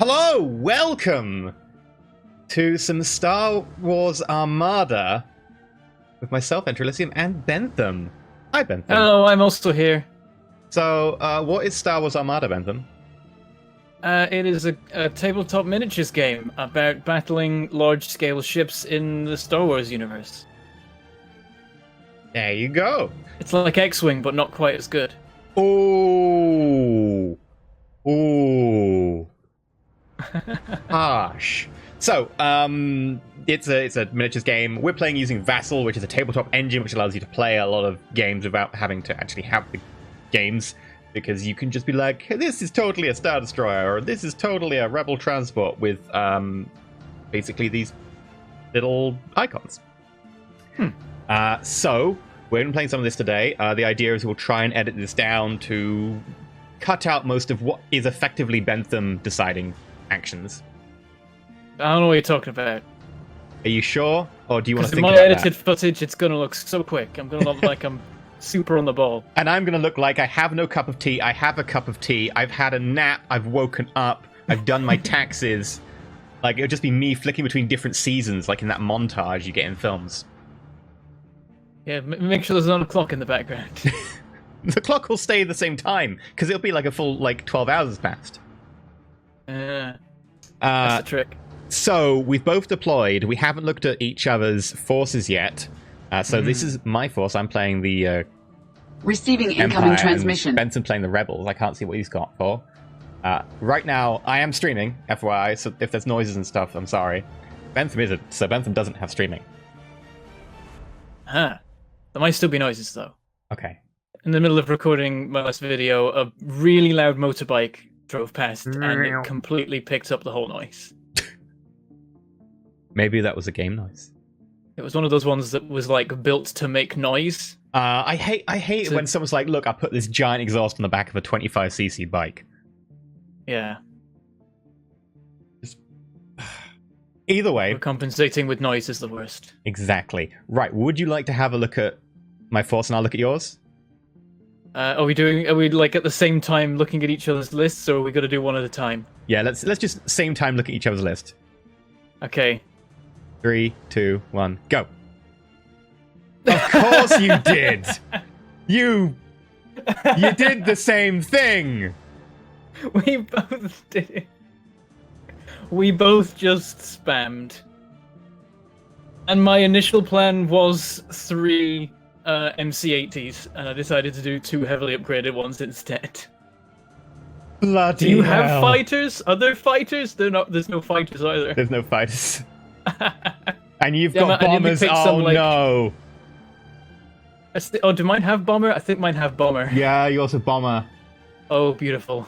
Hello, welcome to some Star Wars Armada with myself, EnterElysium, and Bentham. Hi, Bentham. Hello, I'm also here. So, what is Star Wars Armada, Bentham? It is a tabletop miniatures game about battling large-scale ships in the Star Wars universe. There you go. It's like X-Wing, but not quite as good. Ooh. Ooh. Harsh. So, it's a miniatures game. We're playing using Vassal, which is a tabletop engine which allows you to play a lot of games without having to actually have the games, because you can just be like, this is totally a Star Destroyer, or this is totally a Rebel transport with basically these little icons. So, we're going to be playing some of this today. The idea is we'll try and edit this down to cut out most of what is effectively Bentham deciding actions. I don't know what you're talking about. Are you sure? Or do you want to Because in think my about edited that? footage, it's gonna look so quick. I'm gonna look like I'm super on the ball. And I'm going to look like I have no cup of tea. I have a cup of tea. I've had a nap. I've woken up. I've done my taxes. Like, it'll just be me flicking between different seasons, like in that montage you get in films. Yeah, make sure there's not a clock in the background. The clock will stay the same time, because it'll be like a full, 12 hours has passed. That's Uh, the trick. so, we've both deployed. We haven't looked at each other's forces yet. So this is my force. I'm playing the Receiving Empire, incoming transmission. and Benson playing the Rebels. I can't see what he's got for. Right now, I am streaming, FYI, so if there's noises and stuff, I'm sorry. Bentham isn't, so Bentham doesn't have streaming. Huh. There might still be noises, though. Okay. In the middle of recording my last video, a really loud motorbike drove past, and it completely picked up the whole noise. Maybe that was a game noise. It was one of those ones that was, like, built to make noise. I hate when someone's like, look, I put this giant exhaust on the back of a 25cc bike. Yeah. Either way. Compensating with noise is the worst. Exactly. Right, would you like to have a look at my force and I'll look at yours? Are we like at the same time looking at each other's lists, or are we gonna do one at a time? Yeah, let's just same time look at each other's list. Okay. 3, 2, 1, go. Of course you did! You did the same thing! We both did it. We both just spammed. And my initial plan was 3 MC-80s, and I decided to do 2 heavily upgraded ones instead. Bloody Do you hell. have fighters? Are there fighters? There's no fighters either. There's no fighters. And you've Damn got it, I need to bombers. pick Oh some, like- no. Oh, do mine have bomber? I think mine have bomber. Yeah, you also bomber. Oh, beautiful.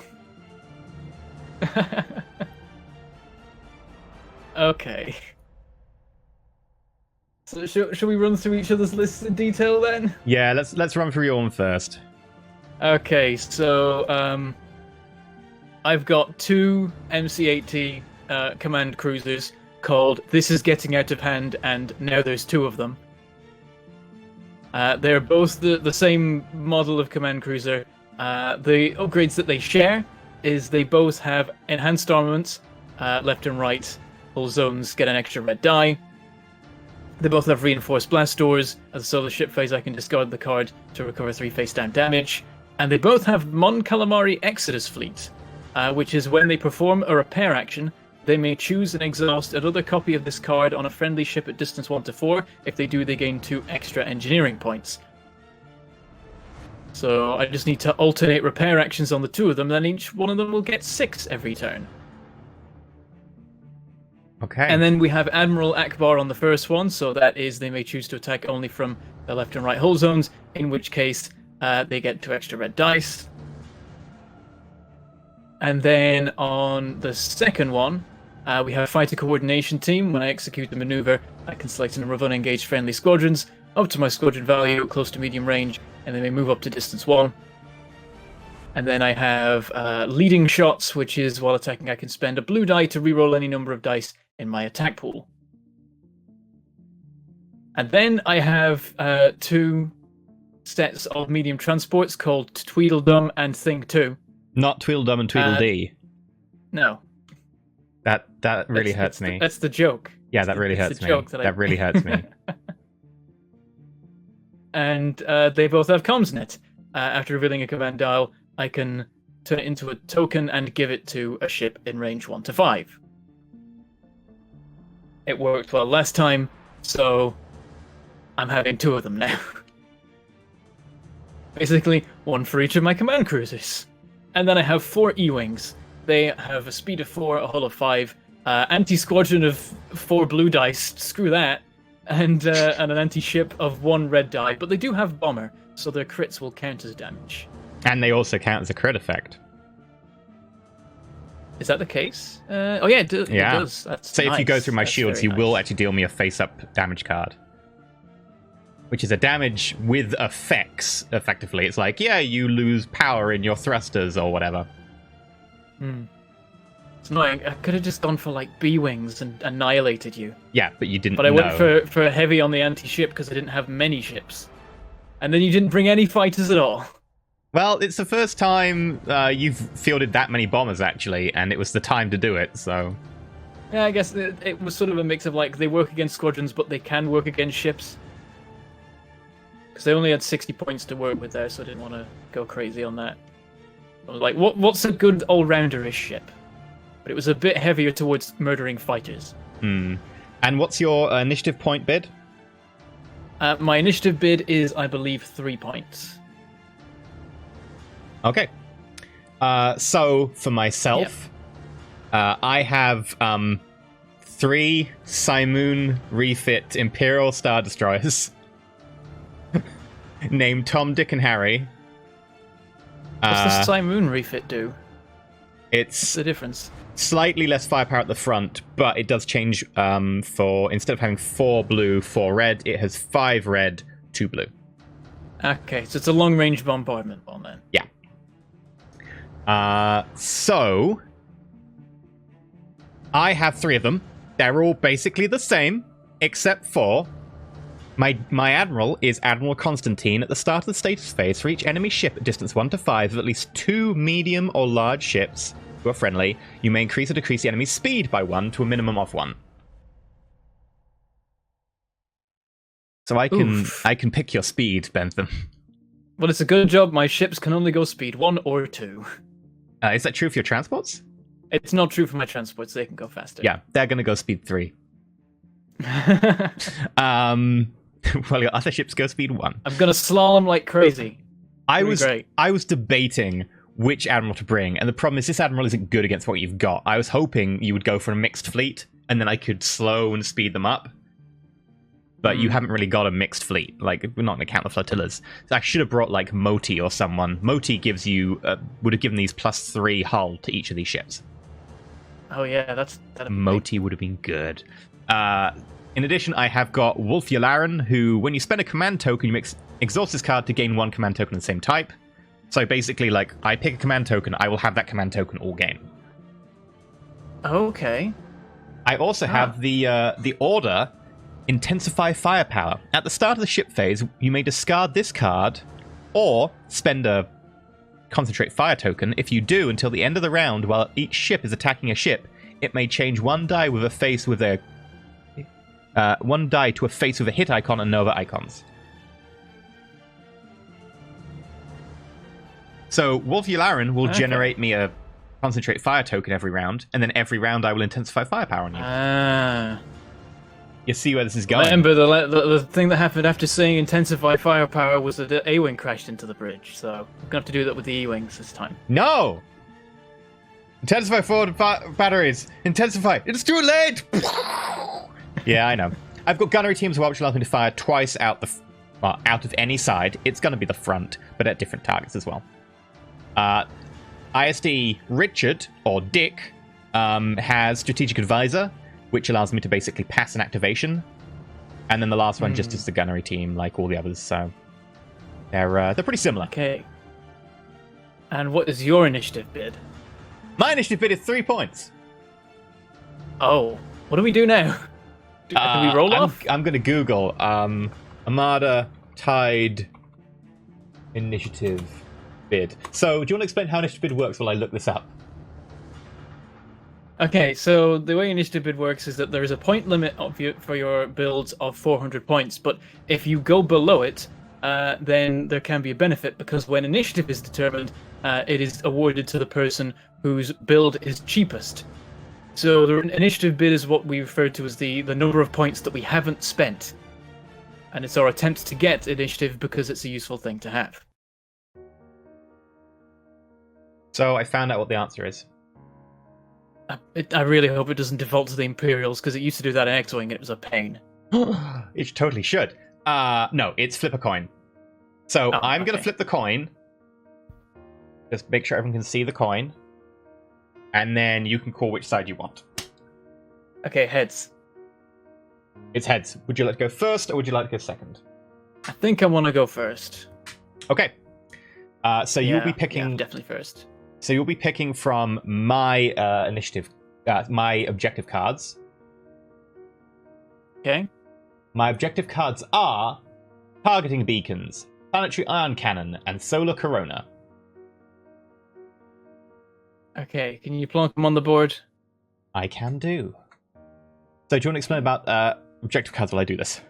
Okay. So should we run through each other's lists in detail then? Yeah, let's run through your one first. Okay, so I've got 2 MC-80 command cruisers called This Is Getting Out of Hand and Now There's 2 of them. They're both the same model of command cruiser. The upgrades that they share is they both have enhanced armaments, left and right. All zones get an extra red die. They both have reinforced blast doors. As a solo ship phase, I can discard the card to recover 3 face-down damage. And they both have Mon Calamari Exodus Fleet, which is when they perform a repair action, they may choose and exhaust another copy of this card on a friendly ship at distance 1 to 4. If they do, they gain 2 extra engineering points. So I just need to alternate repair actions on the 2 of them, then each one of them will get 6 every turn. Okay. And then we have Admiral Akbar on the first one, so that is they may choose to attack only from the left and right hull zones, in which case they get 2 extra red dice. And then on the second one, we have Fighter Coordination Team. When I execute the maneuver, I can select a number of unengaged friendly squadrons up to my squadron value, close to medium range, and they may move up to distance 1. And then I have Leading Shots, which is while attacking, I can spend a blue die to reroll any number of dice in my attack pool. And then I have 2 sets of medium transports called Tweedledum and Think 2. Not Tweedledum and Tweedledee. No. That really hurts me. That's the joke. Yeah, that really hurts me. Joke That really hurts me. And they both have CommsNet. After revealing a command dial, I can turn it into a token and give it to a ship in range 1 to 5. It worked well last time, so I'm having 2 of them now. Basically, 1 for each of my command cruisers. And then I have 4 E-Wings. They have a speed of 4, a hull of 5, anti-squadron of 4 blue dice, screw that, and an anti-ship of 1 red die. But they do have bomber, so their crits will count as damage. And they also count as a crit effect. Is that the case? Oh yeah, it does. That's so nice. If you go through my That's shields, you will actually deal me a face-up damage card. Which is a damage with effects, effectively. It's like, yeah, you lose power in your thrusters or whatever. It's annoying. I could have just gone for like B-Wings and annihilated you. Yeah, but you didn't But I went for heavy on the anti-ship because I didn't have many ships. And then you didn't bring any fighters at all. Well, it's the first time you've fielded that many bombers, actually, and it was the time to do it, so... Yeah, I guess it was sort of a mix of like, they work against squadrons, but they can work against ships. Because they only had 60 points to work with there, so I didn't want to go crazy on that. I was like, what's a good all-rounder-ish ship? But it was a bit heavier towards murdering fighters. And what's your initiative point bid? My initiative bid is, I believe, 3 points. Okay. So, for myself, I have 3 Cymoon refit Imperial Star Destroyers. Named Tom, Dick, and Harry. What's the Cymoon refit do? It's What's the difference? Slightly less firepower at the front, but it does change for, instead of having 4 blue, 4 red, it has 5 red, 2 blue. Okay, so it's a long-range bombardment one then. Yeah. So, I have 3 of them. They're all basically the same, except for my Admiral is Admiral Constantine. At the start of the status phase, for each enemy ship at distance 1 to 5 of at least 2 medium or large ships who are friendly, you may increase or decrease the enemy's speed by 1 to a minimum of 1. So I can pick your speed, Bentham. Well, it's a good job my ships can only go speed 1 or 2. Is that true for your transports? It's not true for my transports, they can go faster. Yeah, they're going to go speed 3. Well, your other ships go speed 1. I'm going to slalom like crazy. I was debating which Admiral to bring, and the problem is this Admiral isn't good against what you've got. I was hoping you would go for a mixed fleet, and then I could slow and speed them up. But you haven't really got a mixed fleet. Like, we're not going to count the flotillas. So I should have brought, like, Moti or someone. Moti gives you... would have given these +3 hull to each of these ships. Oh yeah, Moti would have been good. In addition, I have got Wolf Yularen, who, when you spend a command token, you exhaust this card to gain 1 command token of the same type. So basically, like, I pick a command token, I will have that command token all game. Okay. I also have the Order... Intensify Firepower. At the start of the ship phase, you may discard this card or spend a Concentrate Fire token. If you do, until the end of the round, while each ship is attacking a ship, it may change 1 die with a face with a 1 die to a face with a hit icon and no other icons. So Wolf Yularen will generate me a Concentrate Fire token every round, and then every round I will intensify Firepower on you. You see where this is going. Remember, the thing that happened after saying intensify firepower was that the A-Wing crashed into the bridge, so I'm going to have to do that with the E-Wings this time. No! Intensify forward batteries! Intensify! It's too late! Yeah, I know. I've got gunnery teams which allows me to fire twice out of any side. It's going to be the front, but at different targets as well. ISD Richard, or Dick, has Strategic Advisor, which allows me to basically pass an activation. And then the last one just is the gunnery team, like all the others, so... They're pretty similar. Okay. And what is your initiative bid? My initiative bid is 3 points. Oh. What do we do now? Do we roll off? I'm going to Google Armada Tide Initiative Bid. So, do you want to explain how initiative bid works while I look this up? Okay, so the way initiative bid works is that there is a point limit for your builds of 400 points, but if you go below it, then there can be a benefit, because when initiative is determined, it is awarded to the person whose build is cheapest. So the initiative bid is what we refer to as the number of points that we haven't spent. And it's our attempt to get initiative because it's a useful thing to have. So I found out what the answer is. I really hope it doesn't default to the Imperials, because it used to do that in X-Wing and it was a pain. It totally should. No, it's flip a coin. So I'm going to flip the coin. Just make sure everyone can see the coin. And then you can call which side you want. Okay, heads. It's heads. Would you like to go first, or would you like to go second? I think I want to go first. Okay. So you'll be picking... Yeah, definitely first. So you'll be picking from my initiative, my objective cards. Okay. My objective cards are targeting beacons, planetary ion cannon, and solar corona. Okay, can you plonk them on the board? I can do. So do you want to explain about objective cards while I do this?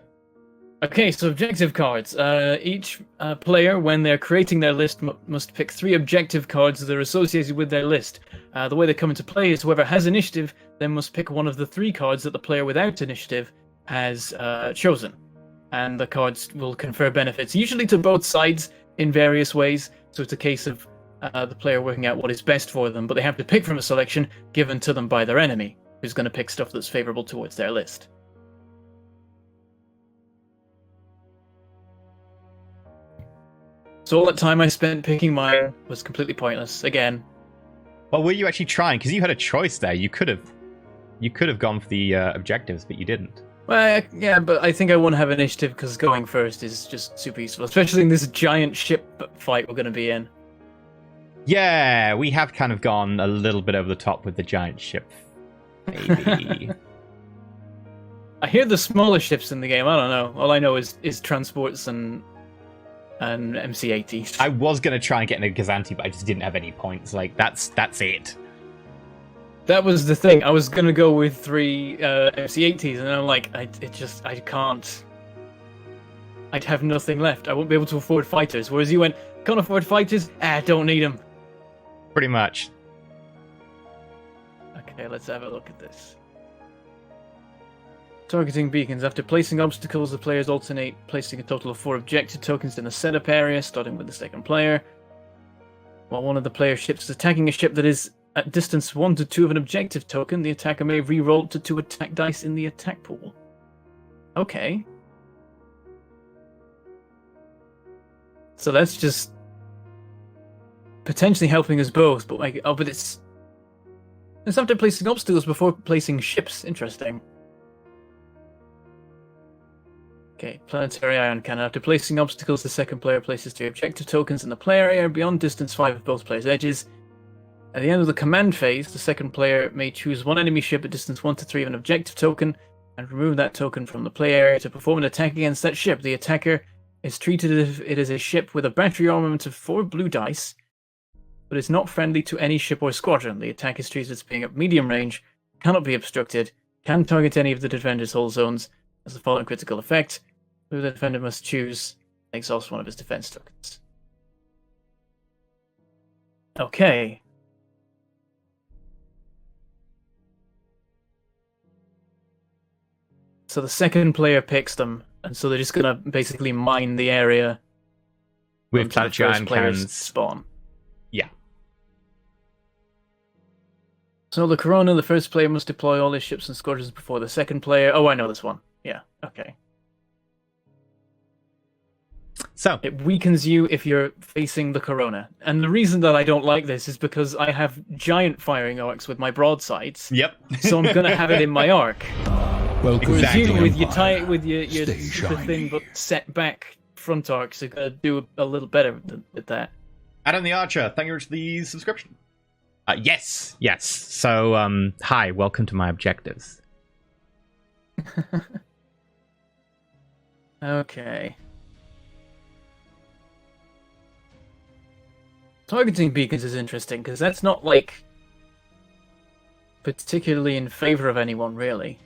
Okay, so objective cards. Each player, when they're creating their list, must pick 3 objective cards that are associated with their list. The way they come into play is whoever has initiative then must pick one of the 3 cards that the player without initiative has chosen. And the cards will confer benefits, usually to both sides in various ways. So it's a case of the player working out what is best for them, but they have to pick from a selection given to them by their enemy, who's going to pick stuff that's favorable towards their list. So all that time I spent picking mine was completely pointless, again. Well, were you actually trying? Because you had a choice there. You could have gone for the objectives, but you didn't. Well, yeah, but I think I want to have initiative because going first is just super useful, especially in this giant ship fight we're going to be in. Yeah, we have kind of gone a little bit over the top with the giant ship. Maybe. I hear the smaller ships in the game. I don't know. All I know is transports and MC-80s. I was going to try and get in a Gazanti, but I just didn't have any points. Like, that's it. That was the thing. I was going to go with 3 MC-80s, and I'm like, I can't. I'd have nothing left. I won't be able to afford fighters. Whereas you went, can't afford fighters? Don't need them. Pretty much. Okay, let's have a look at this. Targeting beacons. After placing obstacles, the players alternate placing a total of 4 objective tokens in the setup area, starting with the second player. While one of the player ships is attacking a ship that is at distance 1 to 2 of an objective token, the attacker may re-roll to 2 attack dice in the attack pool. Okay. So that's just potentially helping us both, but like, but it's after placing obstacles before placing ships. Interesting. Okay, planetary ion cannon. After placing obstacles, the second player places 3 objective tokens in the player area beyond distance 5 of both players' edges. At the end of the command phase, the second player may choose one enemy ship at distance 1 to 3 of an objective token and remove that token from the play area to perform an attack against that ship. The attacker is treated as if it is a ship with a battery armament of 4 blue dice, but is not friendly to any ship or squadron. The attack is treated as being at medium range, cannot be obstructed, can target any of the defender's hull zones, as the following critical effect: who the defender must choose exhausts one of his defense tokens. Okay. So the second player picks them, and so they're just gonna basically mine the area with planetary ion cannons. Spawn. Yeah. So the Corona, the first player must deploy all his ships and squadrons before the second player. Oh, I know this one. Yeah, okay. So it weakens you if you're facing the Corona. And the reason that I don't like this is because I have giant firing arcs with my broadsides. Yep. So I'm gonna have it in my arc. Welcome Exactly. to with the your Empire. with your Stay super thin shiny. but set back front arcs are gonna do a little better with that. Adam the Archer, thank you for the subscription. Yes. So, hi, welcome to my objectives. Okay. Targeting beacons is interesting because that's not like particularly in favor of anyone, really.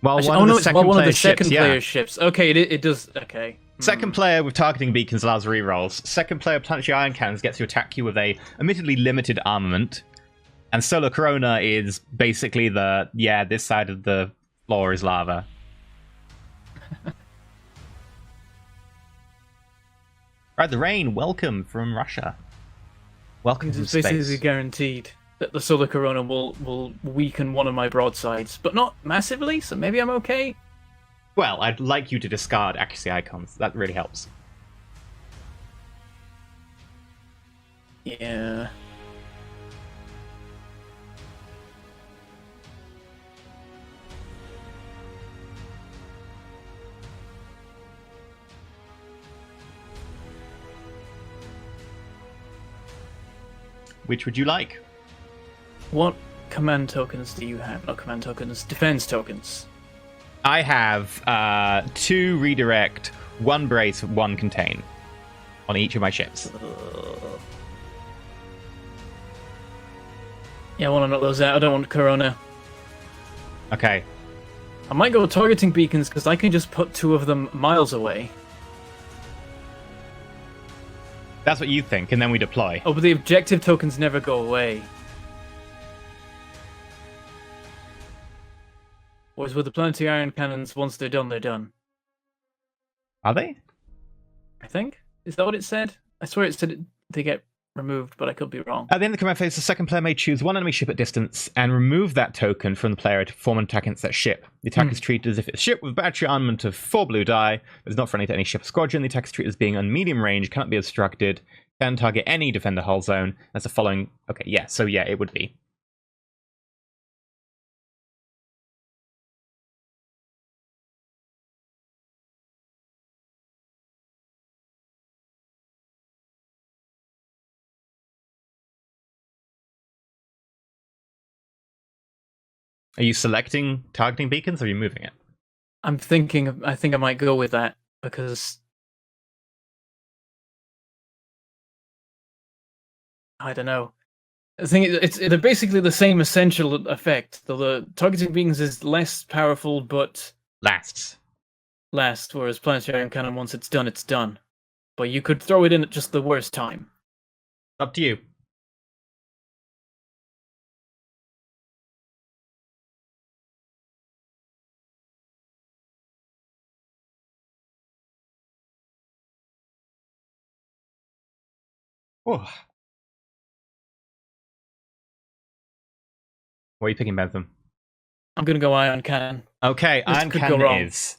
Well, Actually, one of the it's second one of player the second ships, player yeah. ships. Okay, it does. Okay. Second player with targeting beacons allows rerolls. Second player planetary ion cannons gets to attack you with a admittedly limited armament. And Solar Corona is basically this side of the floor is lava. Right, the rain, welcome from Russia. Welcome from It's space. basically guaranteed that the Solar Corona will weaken one of my broadsides, but not massively, so maybe I'm okay. Well, I'd like you to discard accuracy icons. That really helps. Yeah. Which would you like? What command tokens do you have? Not command tokens, defense tokens. I have 2 redirect, 1 brace, 1 contain on each of my ships. Yeah, I want to knock those out. I don't want Corona. Okay. I might go with targeting beacons because I can just put 2 of them miles away. That's what you think, and then we deploy. Oh, but the objective tokens never go away. Whereas with the planetary iron cannons, once they're done, they're done. Are they? I think? Is that what it said? I swear it said they get removed, but I could be wrong. At the end of the command phase, the second player may choose 1 enemy ship at distance and remove that token from the player to perform an attack against that ship. The attack is treated as if it's a ship with battery armament of 4 blue die, but is not friendly to any ship or squadron. The attack is treated as being on medium range, cannot be obstructed, can target any defender hull zone. That's the following. Okay, yeah, so yeah, it would be. Are you selecting targeting beacons or are you moving it? I think I might go with that because I don't know. I think they're basically the same essential effect. The targeting beacons is less powerful but Lasts. lasts, whereas planetary iron cannon, once it's done, it's done. But you could throw it in at just the worst time. Up to you. Oh. What are you picking, Bentham? I'm gonna go ion cannon. Okay, This iron could go cannon wrong. is.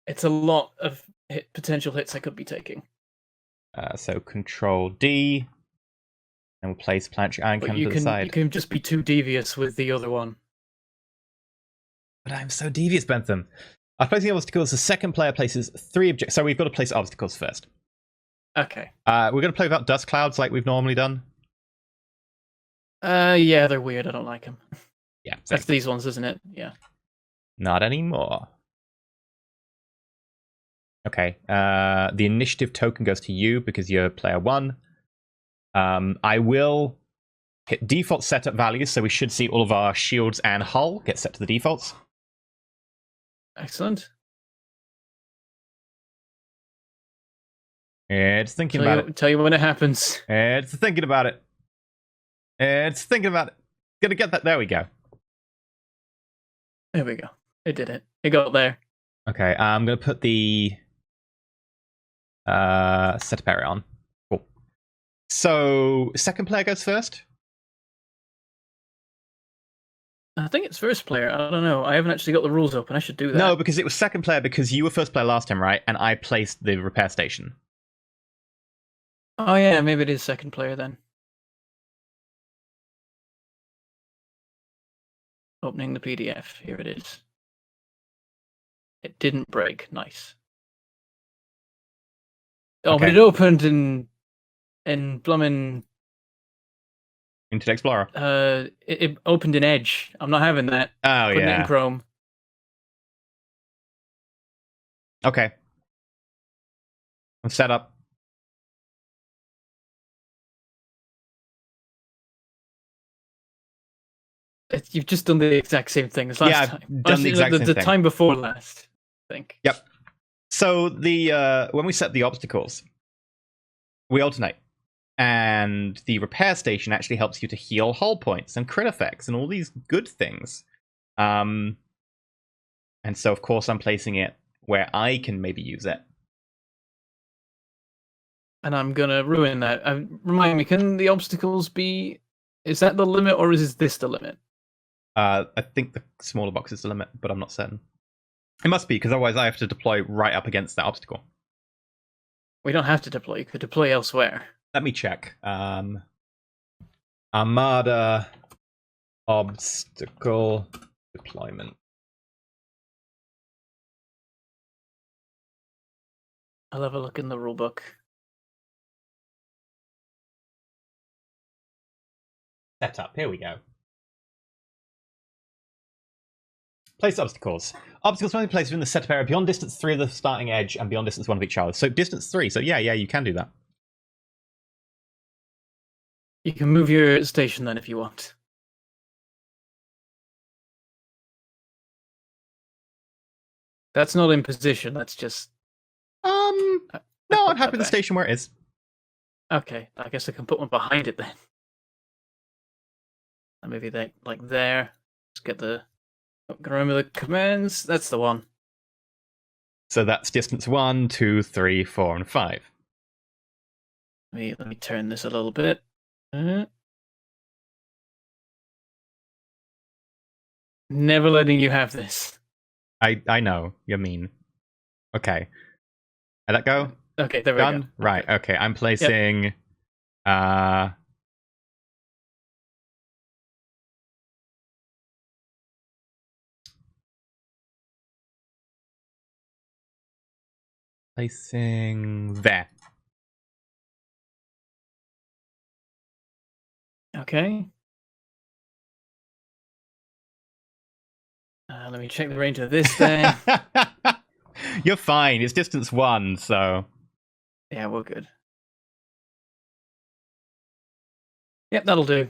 It's a lot of potential hits I could be taking. So Control D, and we'll place planetary iron But cannon you to the side. can just be too devious with the other one. But I'm so devious, Bentham. After placing obstacles, the second player places 3 objects. So we've got to place obstacles first. Okay. We're going to play without dust clouds like we've normally done. Yeah, they're weird. I don't like them. Yeah, That's these ones, isn't it? Yeah. not anymore. Okay, the initiative token goes to you because you're player 1. I will hit default setup values, so we should see all of our shields and hull get set to the defaults. Excellent. It's thinking about it. Tell you when it happens. It's thinking about it. It's thinking about it. Gonna get that. There we go. There we go. It did it. It got there. Okay, I'm gonna put the setup area on. Cool. So, second player goes first? I think it's first player. I don't know. I haven't actually got the rules open. I should do that. No, because it was second player because you were first player last time, right? And I placed the repair station. Oh yeah, maybe it is second player then. Opening the PDF. Here it is. It didn't break. Nice. Oh, Okay. but it opened in Blummin. Internet Explorer. It opened in Edge. I'm not having that. Oh, Putting it in yeah. Chrome. Okay. I'm set up. You've just done the exact same thing as last Yeah, I've time. done the exact same the thing. time before last, I think. Yep. So when we set the obstacles, we alternate. And the repair station actually helps you to heal hull points and crit effects and all these good things. And so, of course, I'm placing it where I can maybe use it. And I'm going to ruin that. Remind me, can the obstacles be... Is that the limit, or is this the limit? I think the smaller box is the limit, but I'm not certain. It must be, because otherwise I have to deploy right up against that obstacle. We don't have to deploy. You could deploy elsewhere. Let me check. Armada obstacle deployment. I'll have a look in the rulebook. Setup. Here we go. Place obstacles. Obstacles must be placed within the setup area beyond distance 3 of the starting edge and beyond distance 1 of each other. So distance 3. So yeah, you can do that. You can move your station then if you want. That's not in position. That's just. No, I'm happy with the station where it is. Okay, I guess I can put one behind it then. And maybe they like there. Let's get the. Can remember the commands. That's the one. So that's distance 1, 2, 3, 4, and 5. Let me turn this a little bit. Never letting you have this. I know, you're mean. Okay. Let that go? Okay, there we Done? go. Right, okay. I'm placing placing there. Okay. Let me check the range of this then. You're fine. It's distance 1, so. Yeah, we're good. Yep, that'll do.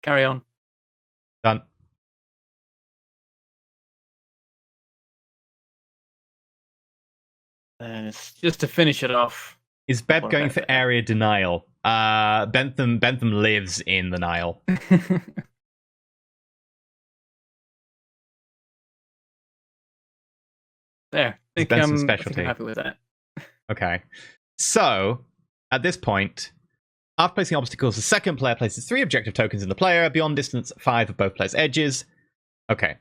Carry on. Done. And it's just to finish it off. Is Beb going for area denial? Bentham lives in the Nile. There. I think I'm happy with that. Okay. So, at this point, after placing obstacles, the second player places 3 objective tokens in the player beyond distance 5 of both players' edges. Okay.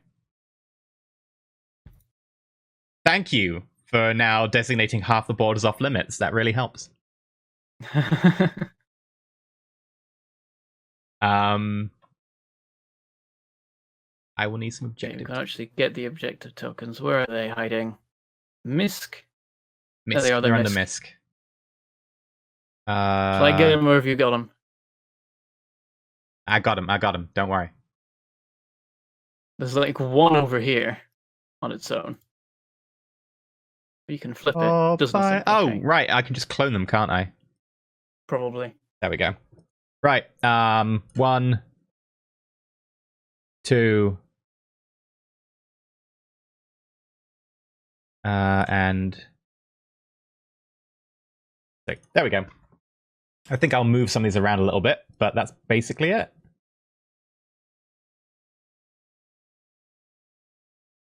Thank you for now designating half the board as off limits. That really helps. I will need some objectives. You can actually get the objective tokens. Where are they hiding? Misk? Misk. There they are. They're under Misk. Shall I get them, or have you got them? I got them. Don't worry. There's like one over here on its own. You can flip it. Doesn't seem okay. Right. I can just clone them, can't I? Probably. There we go. Right. 1, 2, and 6. There we go. I think I'll move some of these around a little bit, but that's basically it.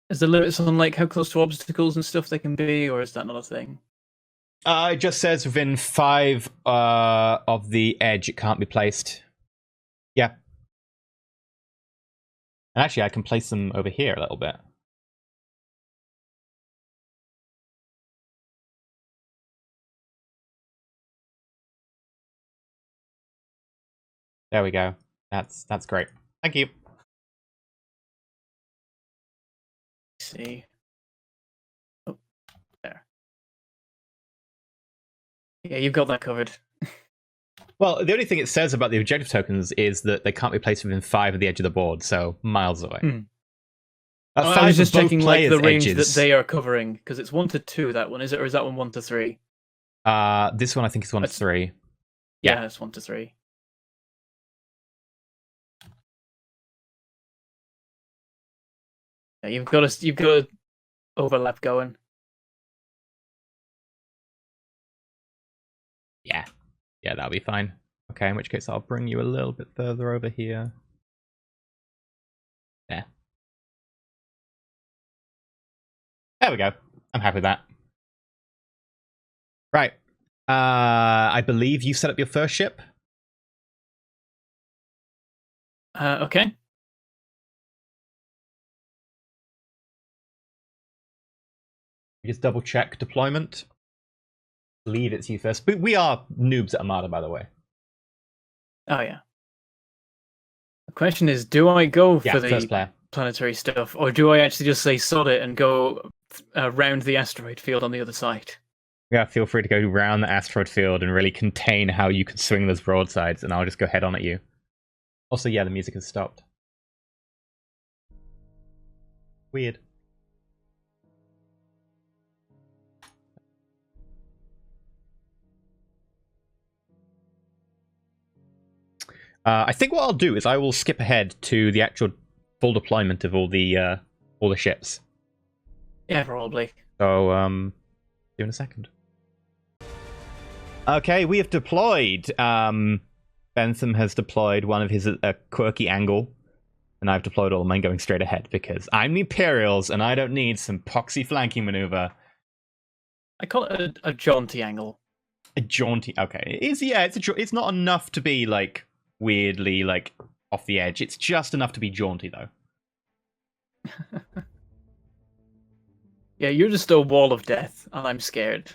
Is there limits on like how close to obstacles and stuff they can be, or is that not a thing? It just says within 5 of the edge it can't be placed. Yeah. And actually, I can place them over here a little bit. There we go. That's great. Thank you. See. Oh, there. Yeah, you've got that covered. Well, the only thing it says about the objective tokens is that they can't be placed within 5 of the edge of the board, so miles away. I was just checking like the range that they are covering, because it's 1 to 2, that one, is it? Or is that one 1 to 3? This one I think is 1 to 3. Yeah, it's 1 to 3. Yeah, you've got a overlap going. Yeah. Yeah, that'll be fine. Okay, in which case I'll bring you a little bit further over here. There. There we go. I'm happy with that. Right. I believe you set up your first ship. Okay. Just double check deployment. I believe it's you first. But we are noobs at Armada, by the way. Oh yeah. The question is, do I go Yeah, for first the player. planetary stuff, or do I actually just say sod it and go around the asteroid field on the other side? Yeah, feel free to go around the asteroid field and really contain how you can swing those broadsides, and I'll just go head on at you. Also, yeah, the music has stopped. Weird. I think what I'll do is I will skip ahead to the actual full deployment of all the ships. Yeah, probably. So, see you in a second. Okay, we have deployed. Bentham has deployed one of his quirky angle, and I've deployed all of mine going straight ahead because I'm the Imperials and I don't need some poxy flanking maneuver. I call it a jaunty angle. A jaunty. Okay, it's not enough to be like weirdly like off the edge. It's just enough to be jaunty though. Yeah, you're just a wall of death, and I'm scared.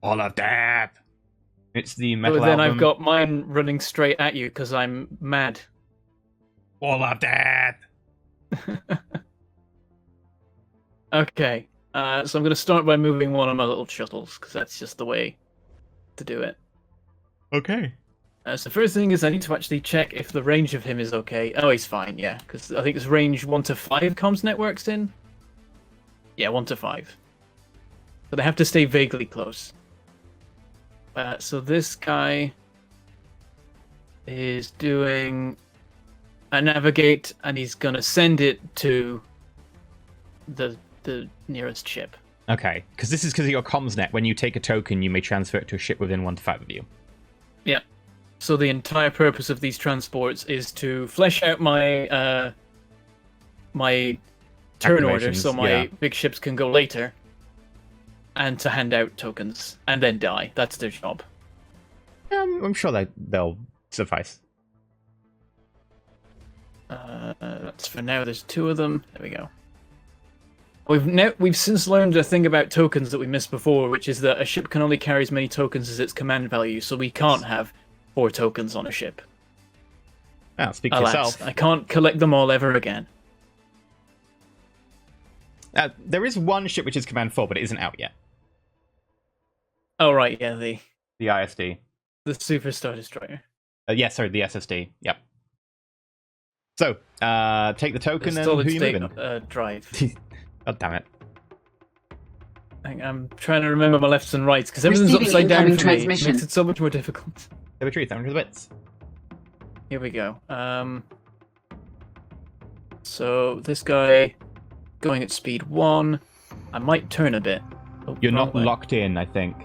Wall of death. It's the metal But then album. I've got mine running straight at you because I'm mad. Wall of death. Okay, so I'm going to start by moving one of my little shuttles because that's just the way to do it. Okay. So first thing is I need to actually check if the range of him is okay. Oh, he's fine, yeah, because I think it's range 1 to 5 comms networks in. Yeah, 1 to 5. So they have to stay vaguely close. So this guy is doing a navigate, and he's gonna send it to the nearest ship. Okay, because this is because of your comms net. When you take a token, you may transfer it to a ship within 1 to 5 of you. Yeah. So the entire purpose of these transports is to flesh out my my turn order, so my big ships can go later, and to hand out tokens and then die. That's their job. I'm sure they'll suffice. That's for now. There's 2 of them. There we go. We've since learned a thing about tokens that we missed before, which is that a ship can only carry as many tokens as its command value, so we can't have 4 tokens on a ship. Ah, speak for Alas, yourself. I can't collect them all ever again. There is one ship which is command 4, but it isn't out yet. Oh right, yeah, the The Super Star Destroyer. Yeah, sorry, the SSD. Yep. So, take the token and who Solid you state moving? drive. God damn it. I'm trying to remember my lefts and rights because everything's Receiving upside down incoming for me. It transmission. makes it so much more difficult. Symmetry, 300 bits. Here we go. So this guy going at speed 1. I might turn a bit. Oh, You're wrong not way. locked in, I think.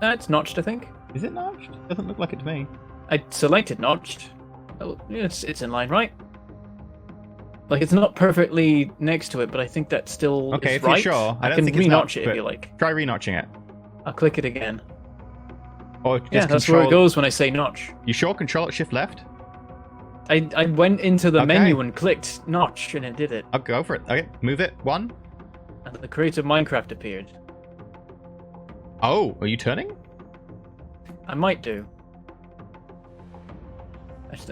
It's notched, I think. Is it notched? Doesn't look like it to me. I selected notched. Oh, it's in line, right? Like, it's not perfectly next to it, but I think that still Okay, is if right. you're sure. I don't can think it's re-notch notched, it if but you like. Try re-notching it. I'll click it again. Or just Yeah, that's control... where it goes when I say notch. You sure? Control at shift left? I went into the Okay. menu and clicked notch, and it did it. I'll go for it. Okay, move it. 1. And the creative Minecraft appeared. Oh, are you turning? I might do.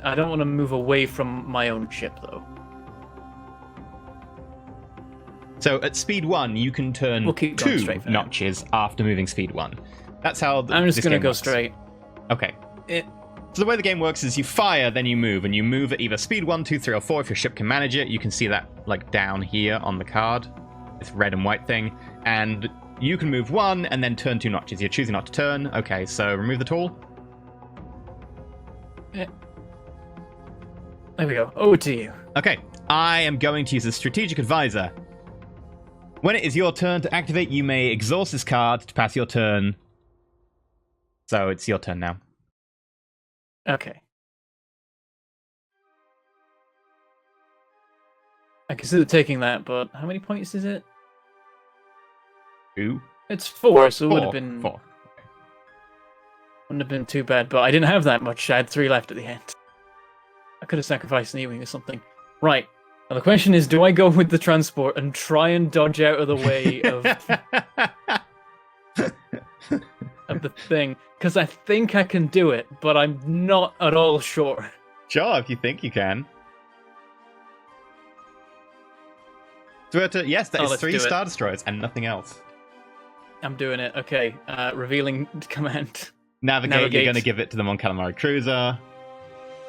I don't want to move away from my own ship, though. So at speed 1, you can turn We'll keep going 2 straight for now. notches after moving speed 1. That's how I'm just this going to game go works. straight. Okay. So the way the game works is you fire, then you move, and you move at either speed 1, 2, 3, or 4 if your ship can manage it. You can see that like down here on the card. This red and white thing. And you can move 1 and then turn 2 notches. You're choosing not to turn. Okay, so remove the tool. Yeah. There we go. Over to you. Okay. I am going to use a strategic advisor. When it is your turn to activate, you may exhaust this card to pass your turn. So it's your turn now. Okay. I consider taking that, but how many points is it? 2. It's 4, so it would have 4. been 4. wouldn't have been too bad. But I didn't have that much. I had 3 left at the end. I could have sacrificed an E-wing or something. Right. Now the question is, do I go with the transport and try and dodge out of the way of of the thing? Because I think I can do it, but I'm not at all sure. Sure, if you think you can. Yes, that is 3 Star Destroyers and nothing else. I'm doing it. Okay. Revealing command. Navigate. You're going to give it to the Mon Calamari cruiser.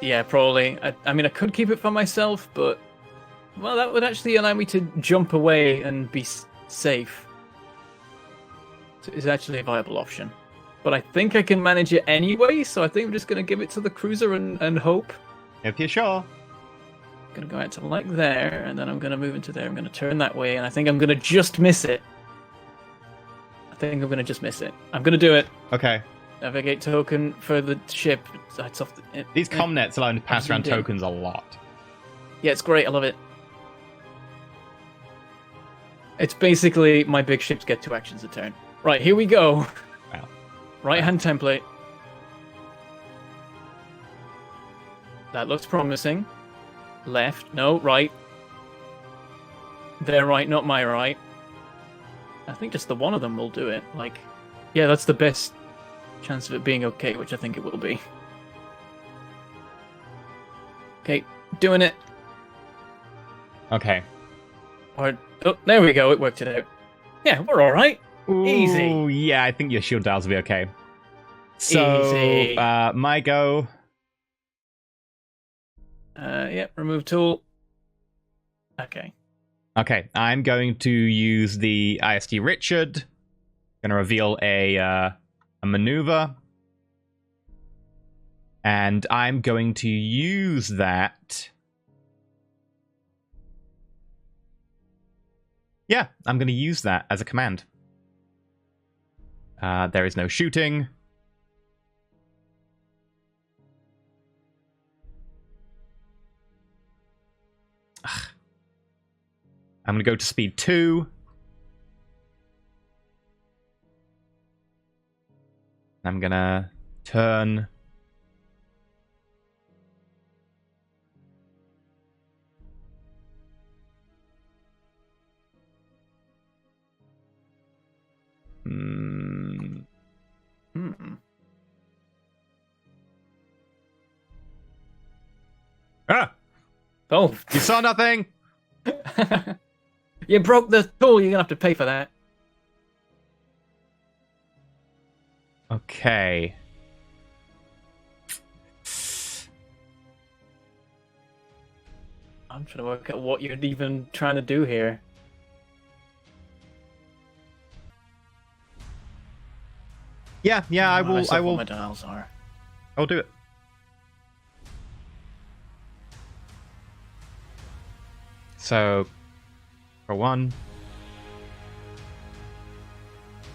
Yeah, probably. I mean, I could keep it for myself, but... Well, that would actually allow me to jump away and be safe. So it's actually a viable option. But I think I can manage it anyway, so I think I'm just going to give it to the cruiser and hope. If you're sure. I'm going to go out to like there, and then I'm going to move into there. I'm going to turn that way, and I think I'm going to just miss it. I'm going to do it. Okay. Navigate token for the ship. It's off These comnets allow you to pass around tokens a lot. Yeah, it's great. I love it. It's basically my big ships get 2 actions a turn. Right, here we go. Wow. Right-hand template. That looks promising. Left. No, right. Their right, not my right. I think just the one of them will do it. Like, yeah, that's the best chance of it being okay, which I think it will be. Okay, doing it. Okay. Or, oh, there we go. It worked it out. Yeah, we're all right. Easy. Ooh, yeah, I think your shield dials will be okay. So, Easy. My go. Yeah, remove tool. Okay. Okay, I'm going to use the ISD Richard. Going to reveal a maneuver. And I'm going to use that. Yeah, I'm going to use that as a command. There is no shooting. Ugh. I'm going to go to speed 2. I'm going to turn. Ah! Oh. You saw nothing? You broke the tool. You're going to have to pay for that. Okay. I'm trying to work out what you're even trying to do here. Yeah, I will. What my dials are. I'll do it. So, Control 1.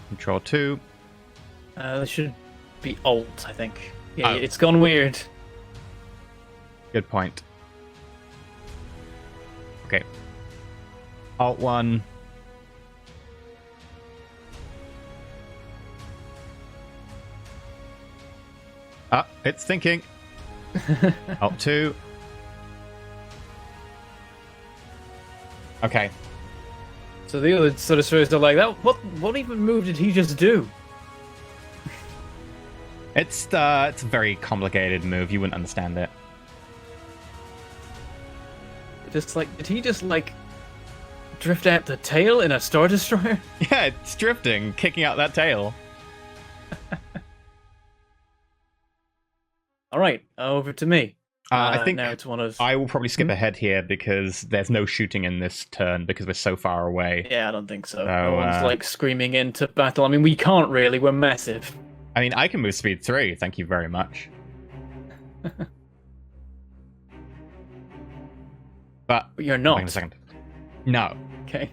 Control 2. This should be Alt, I think. Yeah, Oh. it's gone weird. Good point. Okay. Alt 1. Ah, it's thinking. Alt 2. Okay. So the other sort of stories are like, that. What even move did he just do? It's a very complicated move. You wouldn't understand it. Just like, did he just like drift out the tail in a Star Destroyer? Yeah, it's drifting, kicking out that tail. All right, over to me. I think now it's one of. I will probably skip ahead here because there's no shooting in this turn because we're so far away. Yeah, I don't think so. So, No one's like screaming into battle. I mean, we can't really. We're massive. I mean, I can move speed 3. Thank you very much. But But you're wait not. a second. No. Okay.